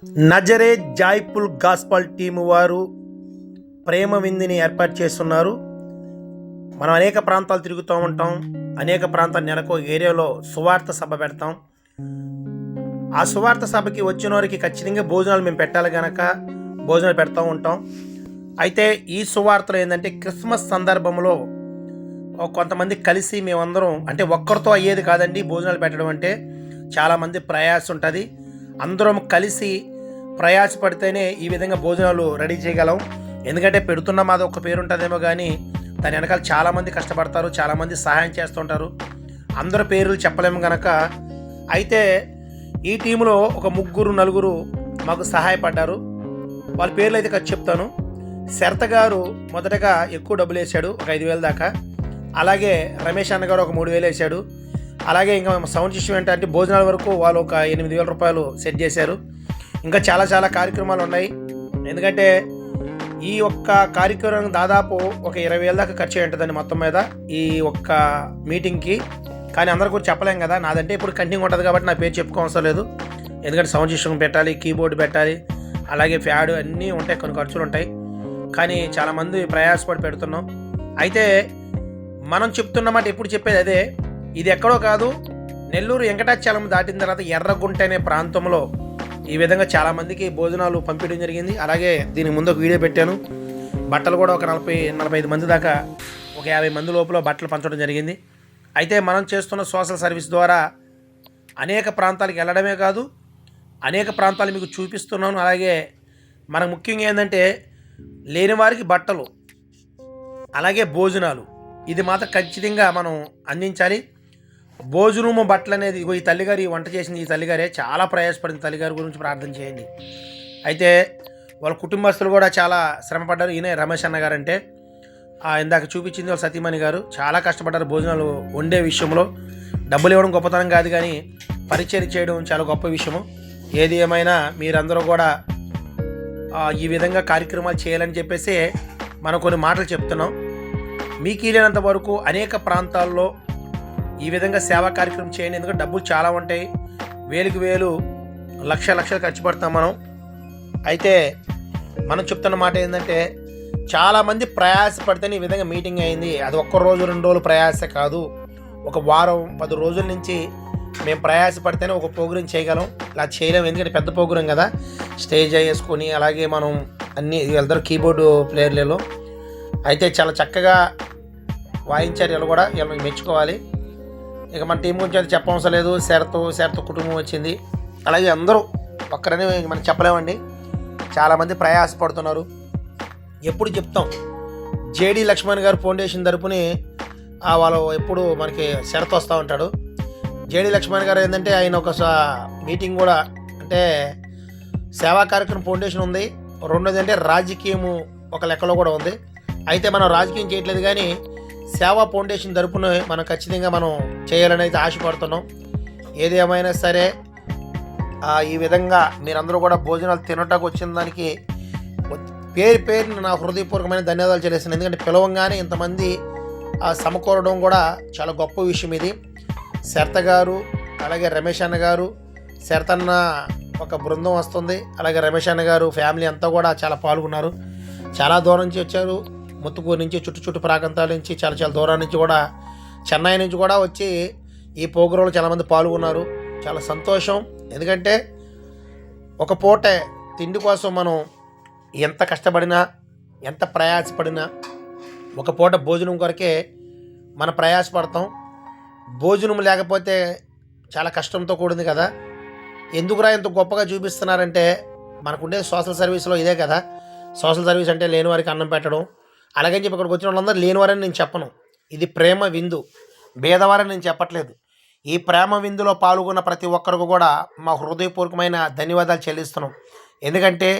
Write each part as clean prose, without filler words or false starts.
నజరే జాయ్పుల్ gospel team వారు ప్రేమ విందుని ఏర్పాటు చేస్తున్నారు. మనం అనేక ప్రాంతాలు తిరుగుతూ ఉంటాం. అనేక ప్రాంతాల నెలకు ఏరియాలో సువార్త సభ పెడతాం. ఆ సువార్త సభకి వచ్చిన వారికి ఖచ్చితంగా భోజనాలు మేము పెట్టాలి కనుక భోజనాలు పెడతా ఉంటాం. అయితే ఈ సువార్తలో ఏంటంటే క్రిస్మస్ సందర్భంలో కొంతమంది కలిసి మేమందరం, అంటే ఒక్కరితో అయ్యేది కాదండి భోజనాలు పెట్టడం అంటే, చాలామంది ప్రయాస ఉంటుంది. అందరం కలిసి ప్రయాసపడితేనే ఈ విధంగా భోజనాలు రెడీ చేయగలం. ఎందుకంటే పెడుతున్న మాది ఒక పేరు ఉంటుందేమో కానీ దాని వెనకాల చాలామంది కష్టపడతారు, చాలామంది సహాయం చేస్తుంటారు. అందరి పేర్లు చెప్పలేము కనుక, అయితే ఈ టీంలో ఒక ముగ్గురు నలుగురు మాకు సహాయపడ్డారు. వాళ్ళ పేర్లు అయితే ఖర్చు చెప్తాను. శరత గారు మొదటగా ఎక్కువ డబ్బులు వేశాడు, ఒక 5,000 దాకా. అలాగే రమేష్ అన్న గారు ఒక 3,000 వేశాడు. అలాగే ఇంకా సౌండ్ సిస్టమ్ ఏంటంటే భోజనాల వరకు వాళ్ళు ఒక 8,000 రూపాయలు సెట్ చేశారు. ఇంకా చాలా చాలా కార్యక్రమాలు ఉన్నాయి. ఎందుకంటే ఈ ఒక్క కార్యక్రమం దాదాపు ఒక 20,000 దాకా ఖర్చు అయి ఉంటుందండి మొత్తం మీద ఈ ఒక్క మీటింగ్కి. కానీ అందరూ కూడా చెప్పలేం కదా, నాదంటే ఇప్పుడు కంటిన్యూ ఉంటుంది కాబట్టి నా పేరు చెప్పుకోవసరం లేదు. ఎందుకంటే సౌండ్ సిస్టమ్ పెట్టాలి, కీబోర్డ్ పెట్టాలి, అలాగే ఫ్యాడ్ అన్నీ ఉంటాయి, కొన్ని ఖర్చులు ఉంటాయి. కానీ చాలామంది ప్రయాసపడి పెడుతున్నాం. అయితే మనం చెప్తున్నమాట ఎప్పుడు చెప్పేది అదే. ఇది ఎక్కడో కాదు, నెల్లూరు వెంకటాచలం దాటిన తర్వాత ఎర్రగుంట అనే ప్రాంతంలో ఈ విధంగా చాలామందికి భోజనాలు పంపించడం జరిగింది. అలాగే దీనికి ముందు ఒక వీడియో పెట్టాను. బట్టలు కూడా ఒక 40-45 మంది దాకా, ఒక 50 మంది లోపల బట్టలు పంచడం జరిగింది. అయితే మనం చేస్తున్న సోషల్ సర్వీస్ ద్వారా అనేక ప్రాంతాలకు వెళ్ళడమే కాదు, అనేక ప్రాంతాలు మీకు చూపిస్తున్నాను. అలాగే మనకు ముఖ్యంగా ఏంటంటే లేని వారికి బట్టలు, అలాగే భోజనాలు, ఇది మాత్రం ఖచ్చితంగా మనం అందించాలి. భోజనము బట్టలు అనేది ఈ తల్లిగారు, ఈ వంట చేసింది ఈ తల్లిగారే, చాలా ప్రయాసపడింది. తల్లిగారి గురించి ప్రార్థన చేయండి. అయితే వాళ్ళ కుటుంబస్తులు కూడా చాలా శ్రమపడ్డారు. ఈయన రమేష్ అన్న గారు అంటే ఇందాక చూపించింది వాళ్ళ సతీమణి గారు, చాలా కష్టపడ్డారు భోజనాలు వండే విషయంలో. డబ్బులు ఇవ్వడం గొప్పతనం కాదు కానీ పరిచయం చేయడం చాలా గొప్ప విషయము. ఏది ఏమైనా మీరందరూ కూడా ఈ విధంగా కార్యక్రమాలు చేయాలని చెప్పేసి మనం కొన్ని మాటలు చెప్తున్నాం. మీకు వీలైనంత వరకు అనేక ప్రాంతాల్లో ఈ విధంగా సేవా కార్యక్రమం చేయండి. ఎందుకంటే డబ్బులు చాలా ఉంటాయి, వేలకు వేలు, లక్షలు ఖర్చు పెడతాం మనం. అయితే మనం చెప్తున్న మాట ఏంటంటే చాలామంది ప్రయాసపడితేనే ఈ విధంగా మీటింగ్ అయింది. అది ఒక్క రోజు 2 రోజులు ప్రయాస కాదు, ఒక వారం 10 రోజుల నుంచి మేము ప్రయాసపడితేనే ఒక ప్రోగ్రాం చేయగలం. ఇలా చేయలేము, ఎందుకంటే పెద్ద ప్రోగ్రాం కదా, స్టేజ్ వేసుకొని అలాగే మనం అన్నీ వెళ్తారు కీబోర్డు ప్లేయర్లలో. అయితే చాలా చక్కగా వాయించారు వీళ్ళు కూడా, వీళ్ళని మెచ్చుకోవాలి. ఇక మన టీం గురించి అయితే చెప్పవసరం లేదు. శరత కుటుంబం వచ్చింది. అలాగే అందరూ ఒక్కరనే మనం చెప్పలేమండి, చాలామంది ప్రయాసపడుతున్నారు. ఎప్పుడు చెప్తాం, జేడి లక్ష్మణ్ గారు ఫౌండేషన్ తరపుని వాళ్ళు ఎప్పుడు మనకి శరత్ వస్తూ ఉంటాడు. జేడి లక్ష్మణ్ గారు ఏంటంటే ఆయన ఒక మీటింగ్ కూడా, అంటే సేవా కార్యక్రమం ఫౌండేషన్ ఉంది. రెండోది అంటే రాజకీయము ఒక లెక్కలో కూడా ఉంది. అయితే మనం రాజకీయం చేయట్లేదు కానీ సేవా ఫౌండేషన్ తరపున మనం ఖచ్చితంగా మనం చేయాలని అయితే ఆశపడుతున్నాం. ఏది ఏమైనా సరే ఈ విధంగా మీరందరూ కూడా భోజనాలు తినటానికి వచ్చిన దానికి పేరు నా హృదయపూర్వకమైన ధన్యవాదాలు చెల్లిస్తున్నాను. ఎందుకంటే పిలవంగానే ఇంతమంది సమకూరడం కూడా చాలా గొప్ప విషయం ఇది. శరత గారు, అలాగే రమేష్ అన్న గారు, శరత అన్న ఒక బృందం వస్తుంది, అలాగే రమేష్ అన్న గారు ఫ్యామిలీ అంతా కూడా చాలా పాల్గొన్నారు. చాలా దూరం నుంచి వచ్చారు, ముత్తుకూరు నుంచి, చుట్టు ప్రాంతాల నుంచి, చాలా దూరం నుంచి కూడా, చెన్నై నుంచి కూడా వచ్చి ఈ ప్రోగ్రాంలో చాలామంది పాల్గొన్నారు. చాలా సంతోషం. ఎందుకంటే ఒక పూట తిండి కోసం మనం ఎంత కష్టపడినా, ఎంత ప్రయాసపడినా, ఒక పూట భోజనం కొరకే మనం ప్రయాసపడతాం. భోజనం లేకపోతే చాలా కష్టంతో కూడింది కదా. ఎందుకురా ఇంత గొప్పగా చూపిస్తున్నారంటే మనకుండే సోషల్ సర్వీస్లో ఇదే కదా. సోషల్ సర్వీస్ అంటే లేని వారికి అన్నం పెట్టడం. అలాగని చెప్పి ఇక్కడికి వచ్చిన వాళ్ళందరూ లేనివారని నేను చెప్పను. ఇది ప్రేమ విందు, భేదవారని నేను చెప్పట్లేదు. ఈ ప్రేమ విందులో పాల్గొన్న ప్రతి ఒక్కరికి కూడా మా హృదయపూర్వకమైన ధన్యవాదాలు చెల్లిస్తున్నాం. ఎందుకంటే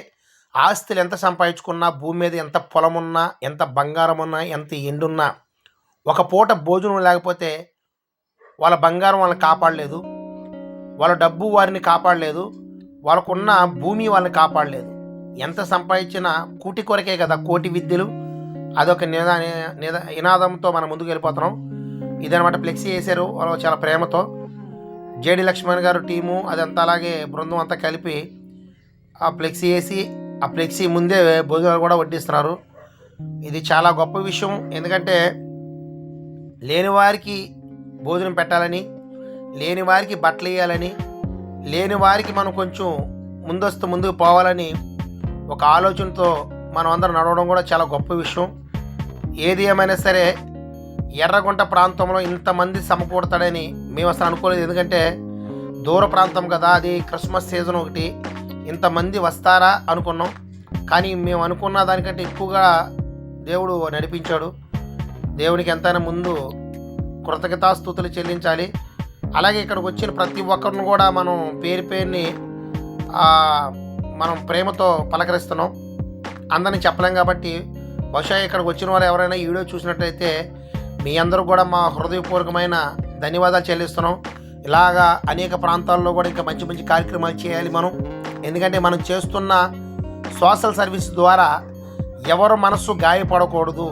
ఆస్తులు ఎంత సంపాదించుకున్నా, భూమి మీద ఎంత పొలం ఉన్నా, ఎంత బంగారం ఉన్నా, ఎంత ఎండున్నా, ఒక పూట భోజనం లేకపోతే వాళ్ళ బంగారం వాళ్ళని కాపాడలేదు, వాళ్ళ డబ్బు వారిని కాపాడలేదు, వాళ్ళకున్న భూమి వాళ్ళని కాపాడలేదు. ఎంత సంపాదించినా కూటి కొరకే కదా కోటి విద్యలు. అదొక నినాదంతో మనం ముందుకు వెళ్ళిపోతున్నాం. ఇదనమాట ఫ్లెక్సీ వేశారు వాళ్ళు చాలా ప్రేమతో. జేడి లక్ష్మణ్ గారు టీము అదంతా, అలాగే బృందం అంతా కలిపి ఆ ఫ్లెక్సీ వేసి ఆ ఫ్లెక్సీ ముందే భోజనాలు కూడా వడ్డిస్తున్నారు. ఇది చాలా గొప్ప విషయం. ఎందుకంటే లేని వారికి భోజనం పెట్టాలని, లేని వారికి బట్టలు వేయాలని, లేని వారికి మనం కొంచెం ముందుకు పోవాలని ఒక ఆలోచనతో మనం అందరం నడవడం కూడా చాలా గొప్ప విషయం. ఏది ఏమైనా సరే ఎర్రగుంట ప్రాంతంలో ఇంతమంది సమకూడతాడని మేము అసలు అనుకోలేదు. ఎందుకంటే దూర ప్రాంతం కదా, అది క్రిస్మస్ సీజన్ ఒకటి, ఇంతమంది వస్తారా అనుకున్నాం. కానీ మేము అనుకున్న దానికంటే ఎక్కువగా దేవుడు నడిపించాడు. దేవునికి ఎంతైనా ముందు కృతజ్ఞతాస్తుతులు చెల్లించాలి. అలాగే ఇక్కడికి వచ్చిన ప్రతి ఒక్కరిని కూడా మనం పేరుని మనం ప్రేమతో పలకరిస్తున్నాం. అందరిని చెప్పలేం కాబట్టి బహుశా ఇక్కడికి వచ్చిన వారు ఎవరైనా ఈ వీడియో చూసినట్టయితే మీ అందరూ కూడా మా హృదయపూర్వకమైన ధన్యవాదాలు చెల్లిస్తున్నాం. ఇలాగా అనేక ప్రాంతాల్లో కూడా ఇంకా మంచి మంచి కార్యక్రమాలు చేయాలి మనం. ఎందుకంటే మనం చేస్తున్న సోషల్ సర్వీస్ ద్వారా ఎవరు మనస్సు గాయపడకూడదు.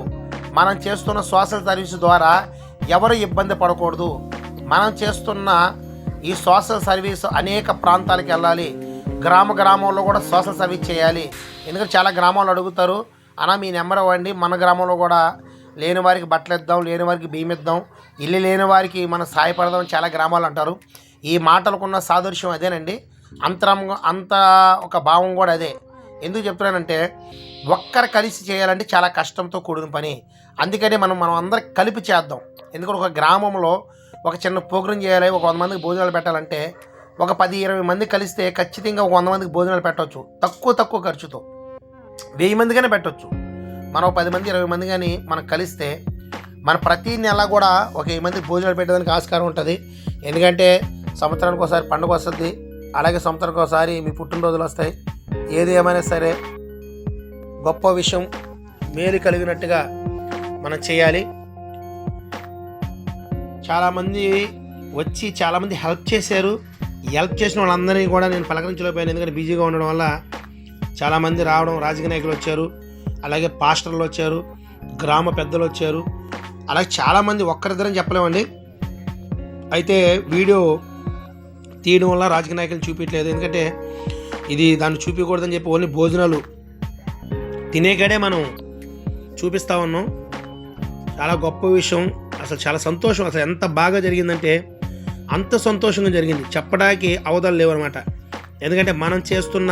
మనం చేస్తున్న సోషల్ సర్వీస్ ద్వారా ఎవరు ఇబ్బంది పడకూడదు. మనం చేస్తున్న ఈ సోషల్ సర్వీస్ అనేక ప్రాంతాలకు వెళ్ళాలి. గ్రామంలో కూడా సోషల్ సర్వీస్ చేయాలి. ఎందుకంటే చాలా గ్రామాలు అడుగుతారు, అన్నా మీ నెంబర్ ఇవ్వండి, మన గ్రామంలో కూడా లేని వారికి బట్టలు ఇద్దాం, లేని వారికి బియ్యం ఇద్దాం, ఇల్లు లేని వారికి మనం సహాయపడదాం చాలా గ్రామాలు అంటారు. ఈ మాటలకున్న సాదృశ్యం అదేనండి. అంత ఒక భావం కూడా అదే. ఎందుకు చెప్తున్నానంటే ఒక్కరు కలిసి చేయాలంటే చాలా కష్టంతో కూడిన పని. అందుకని మనం అందరం కలిపి చేద్దాం. ఎందుకంటే ఒక గ్రామంలో ఒక చిన్న ప్రోగ్రాం చేయాలి, ఒక 100 మందికి భోజనాలు పెట్టాలంటే ఒక 10-20 మంది కలిస్తే ఖచ్చితంగా ఒక 100 మందికి భోజనాలు పెట్టవచ్చు. తక్కువ ఖర్చుతో 1000 మందిగానే పెట్టవచ్చు. మనం 10 మంది 20 మంది కానీ మనం కలిస్తే మన ప్రతి నెల కూడా ఒక 1000 మందికి భోజనాలు పెట్టడానికి ఆస్కారం ఉంటుంది. ఎందుకంటే సంవత్సరానికి ఒకసారి పండుగ వస్తుంది, అలాగే సంవత్సరానికి ఒకసారి మీ పుట్టినరోజులు వస్తాయి. ఏది ఏమైనా సరే గొప్ప విషయం, మేలు కలిగినట్టుగా మనం చేయాలి. చాలామంది వచ్చి చాలామంది హెల్ప్ చేశారు. హెల్ప్ చేసిన వాళ్ళందరినీ కూడా నేను పలకరించలేకపోయాను. ఎందుకంటే బిజీగా ఉండడం వల్ల చాలామంది రావడం, రాజకీయ నాయకులు వచ్చారు, అలాగే పాస్టర్లు వచ్చారు, గ్రామ పెద్దలు వచ్చారు, అలాగే చాలామంది ఒక్కరిద్దరని చెప్పలేమండి. అయితే వీడియో తీయడం వల్ల రాజకీయ నాయకులు చూపించలేదు. ఎందుకంటే ఇది దాన్ని చూపించకూడదని చెప్పి ఓన్లీ భోజనాలు తినేకాడే మనం చూపిస్తూ ఉన్నాం. చాలా గొప్ప విషయం, అసలు చాలా సంతోషం. అసలు ఎంత బాగా జరిగిందంటే అంత సంతోషంగా జరిగింది, చెప్పడానికి అవధులు లేవన్నమాట. ఎందుకంటే మనం చేస్తున్న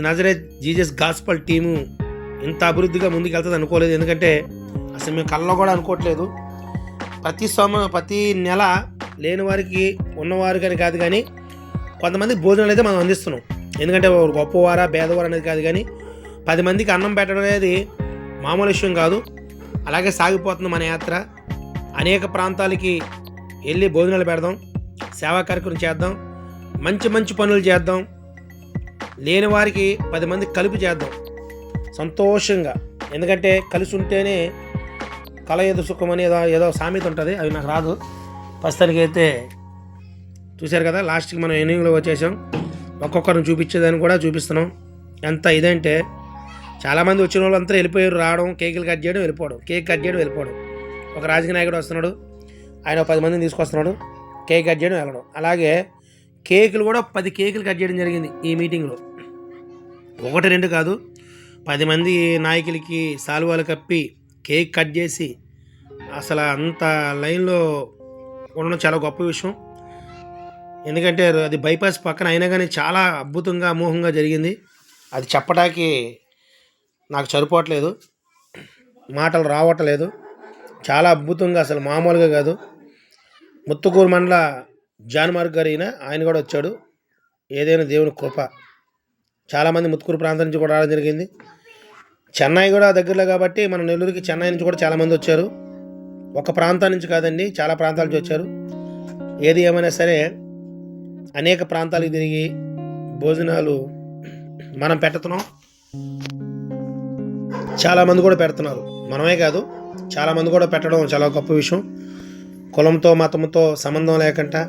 నజరేత్ జీజస్ గాస్పల్ టీము ఇంత అభివృద్ధిగా ముందుకు వెళ్తుంది అనుకోలేదు. ఎందుకంటే అసలు మేము కళ్ళలో కూడా అనుకోవట్లేదు. ప్రతి నెల లేని వారికి ఉన్నవారు కానీ కాదు, కానీ కొంతమంది భోజనాలు అయితే మనం అందిస్తున్నాం. ఎందుకంటే గొప్పవారా పేదవారు అనేది కాదు, కానీ 10 మందికి అన్నం పెట్టడం అనేది మామూలు విషయం కాదు. అలాగే సాగిపోతుంది మన యాత్ర. అనేక ప్రాంతాలకి వెళ్ళి భోజనాలు పెడదాం, సేవా కార్యక్రమం చేద్దాం, మంచి పనులు చేద్దాం, లేని వారికి 10 మందికి కలిపి చేద్దాం సంతోషంగా. ఎందుకంటే కలిసి ఉంటేనే కల ఏదో సుఖం అని ఏదో సామెత ఉంటుంది, అవి నాకు రాదు. ప్రస్తుతానికి అయితే చూశారు కదా, లాస్ట్కి మనం ఎన్నింగ్లో వచ్చేసాం. ఒక్కొక్కరిని చూపించేదాన్ని కూడా చూపిస్తున్నాం. ఎంత ఇదంటే చాలామంది వచ్చిన వాళ్ళంతా వెళ్ళిపోయారు, రావడం, కేకులు కట్ చేయడం, వెళ్ళిపోవడం, కేక్ కట్ చేయడం, వెళ్ళిపోవడం. ఒక రాజకీయ నాయకుడు వస్తున్నాడు, ఆయన 10 మందిని తీసుకొస్తున్నాడు, కేక్ కట్ చేయడం, వెళ్ళడం. అలాగే కేకులు కూడా 10 కేకులు కట్ చేయడం జరిగింది ఈ మీటింగ్లో. 1-2 కాదు, 10 మంది నాయకులకి సాల్వాలు కప్పి కేక్ కట్ చేసి అసలు అంత లైన్లో ఉండడం చాలా గొప్ప విషయం. ఎందుకంటే అది బైపాస్ పక్కన అయినా కానీ చాలా అద్భుతంగా అమోఘంగా జరిగింది. అది చెప్పడానికి నాకు సరిపోవట్లేదు, మాటలు రావట్లేదు. చాలా అద్భుతంగా, అసలు మామూలుగా కాదు. ముత్తుకూరు మండల జాన్మార్గ్ గారు ఆయన కూడా వచ్చాడు. ఏదైనా దేవుని కృప. చాలామంది ముత్తుకూరు ప్రాంతం నుంచి కూడా రావడం జరిగింది. చెన్నై కూడా దగ్గరలో కాబట్టి మన నెల్లూరుకి చెన్నై నుంచి కూడా చాలామంది వచ్చారు. ఒక ప్రాంతం నుంచి కాదండి, చాలా ప్రాంతాల నుంచి వచ్చారు. ఏది ఏమైనా సరే అనేక ప్రాంతాలకు తిరిగి భోజనాలు మనం పెడుతున్నాం. చాలామంది కూడా పెడుతున్నారు, మనమే కాదు చాలామంది కూడా పెట్టడం చాలా గొప్ప విషయం. కులంతో మతంతో సంబంధం లేకుండా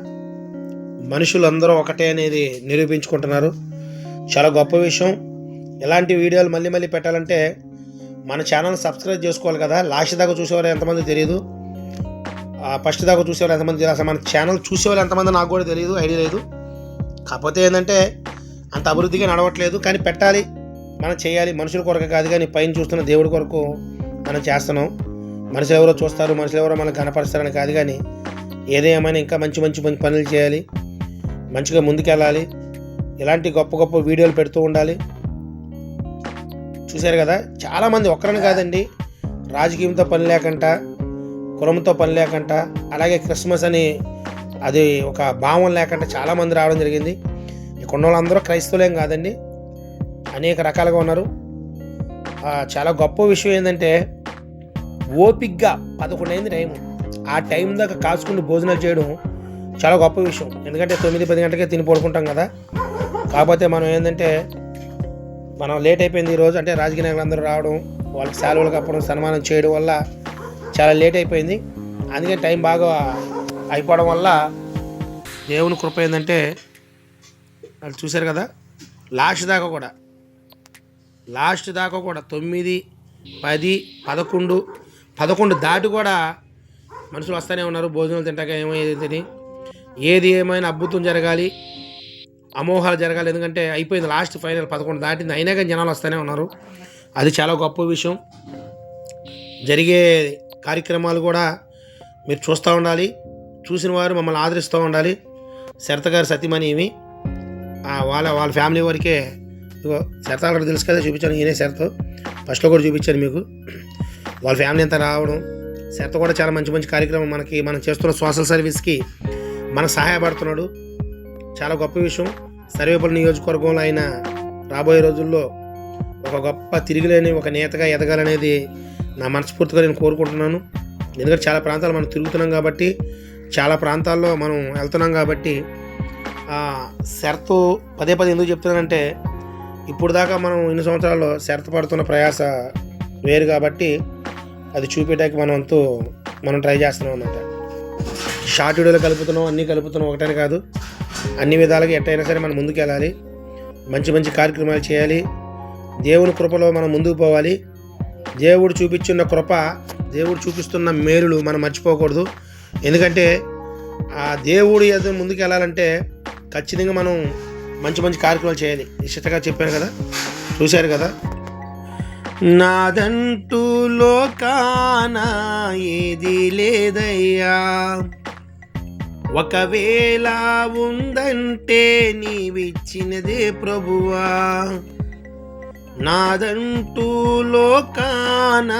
మనుషులందరూ ఒకటే అనేది నిరూపించుకుంటున్నారు. చాలా గొప్ప విషయం. ఇలాంటి వీడియోలు మళ్ళీ పెట్టాలంటే మన ఛానల్ సబ్స్క్రైబ్ చేసుకోవాలి కదా. లాస్ట్ దాకా చూసేవారు ఎంతమంది తెలియదు, ఫస్ట్ దాకా చూసేవారు ఎంతమంది తెలియదు, అసలు మన ఛానల్ చూసేవారు ఎంతమంది నాకు కూడా తెలియదు, ఐడియా లేదు. కాకపోతే ఏంటంటే అంత అభివృద్ధిగా నడవట్లేదు. కానీ పెట్టాలి, మనం చేయాలి. మనుషుల కొరకు కాదు కానీ పైన చూస్తున్న దేవుడి కొరకు మనం చేస్తున్నాం. మనుషులు ఎవరో చూస్తారు, మనుషులు ఎవరో మనం కనపరుస్తారని కాదు కానీ ఏదేమైనా ఇంకా మంచి మంచి మంచి పనులు చేయాలి, మంచిగా ముందుకెళ్ళాలి. ఇలాంటి గొప్ప గొప్ప వీడియోలు పెడుతూ ఉండాలి. చూశారు కదా, చాలామంది ఒక్కరని కాదండి, రాజకీయంతో పని లేకుండా, కులంతో పని లేకుండా, అలాగే క్రిస్మస్ అని అది ఒక భావం లేకుండా చాలామంది రావడం జరిగింది. ఇక్కడ ఉన్న వాళ్ళందరూ క్రైస్తవులేం కాదండి, అనేక రకాలుగా ఉన్నారు. చాలా గొప్ప విషయం ఏంటంటే ఓపిక్గా 11 అయింది టైం, ఆ టైం దాకా కాచుకుంటూ భోజనాలు చేయడం చాలా గొప్ప విషయం. ఎందుకంటే 9-10 గంటలకే తిని పడుకుంటాం కదా. కాకపోతే మనం ఏంటంటే మనం లేట్ అయిపోయింది ఈరోజు. అంటే రాజకీయ నాయకులు అందరూ రావడం, వాళ్ళకి సెలవులు కప్పడం, సన్మానం చేయడం వల్ల చాలా లేట్ అయిపోయింది. అందుకే టైం బాగా అయిపోవడం వల్ల దేవుని కృప ఏంటంటే వాళ్ళు చూశారు కదా, లాస్ట్ దాకా కూడా 9, 10, 11 దాటి కూడా మనుషులు వస్తూనే ఉన్నారు. భోజనాలు తింటాక ఏమైంది, ఏది ఏమైనా అద్భుతం జరగాలి, అమోహాలు జరగాలి. ఎందుకంటే అయిపోయింది, లాస్ట్ ఫైనల్ 11 దాటింది, అయినా కానీ జనాలు వస్తూనే ఉన్నారు. అది చాలా గొప్ప విషయం. జరిగే కార్యక్రమాలు కూడా మీరు చూస్తూ ఉండాలి, చూసిన వారు మమ్మల్ని ఆదరిస్తూ ఉండాలి. శరత గారు సతీమణి ఇవి వాళ్ళ ఫ్యామిలీ వరకే. ఇగో శరత ఆల్రెడీ తెలుసు కదా, చూపించాను. ఈయనే శరత, ఫస్ట్లో కూడా చూపించాను మీకు. వాళ్ళ ఫ్యామిలీ అంతా రావడం, శరత కూడా చాలా మంచి మంచి కార్యక్రమం మనం చేస్తున్న సోషల్ సర్వీస్కి మనకు సహాయపడుతున్నాడు. చాలా గొప్ప విషయం. సర్వేపల్లి నియోజకవర్గంలో ఆయన రాబోయే రోజుల్లో ఒక గొప్ప తిరిగిలేని ఒక నేతగా ఎదగాలనేది నా మనస్ఫూర్తిగా నేను కోరుకుంటున్నాను. ఎందుకంటే చాలా ప్రాంతాలు మనం తిరుగుతున్నాం కాబట్టి, చాలా ప్రాంతాల్లో మనం వెళ్తున్నాం కాబట్టి శరత్ పదే ఎందుకు చెప్తున్నానంటే ఇప్పుడు దాకా మనం ఇన్ని సంవత్సరాల్లో శరత్ పడుతున్న ప్రయాస వేరు కాబట్టి అది చూపించడానికి మనం ట్రై చేస్తున్నాం అన్నమాట. షార్ట్ వీడియోలు కలుపుతున్నాం, అన్నీ కలుపుతున్నాం, ఒకటని కాదు, అన్ని విధాలుగా ఎట్టయినా సరే మనం ముందుకు వెళ్ళాలి, మంచి మంచి కార్యక్రమాలు చేయాలి. దేవుని కృపలో మనం ముందుకు పోవాలి. దేవుడు చూపించిన కృప, దేవుడు చూపిస్తున్న మేలులు మనం మర్చిపోకూడదు. ఎందుకంటే ఆ దేవుడు ఏదో ముందుకు వెళ్ళాలంటే ఖచ్చితంగా మనం మంచి మంచి కార్యక్రమాలు చేయాలి. ఇష్టంగా చెప్పాను కదా, చూశారు కదా. నాదంటూ లోకాన ఏది లేదయ్యా, ఒకవేళ ఉందంటే నీవిచ్చినదే ప్రభువా. నాదంటూ లోకాన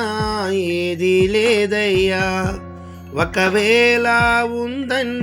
ఏది లేదయ్యా, ఒకవేళ ఉందంటే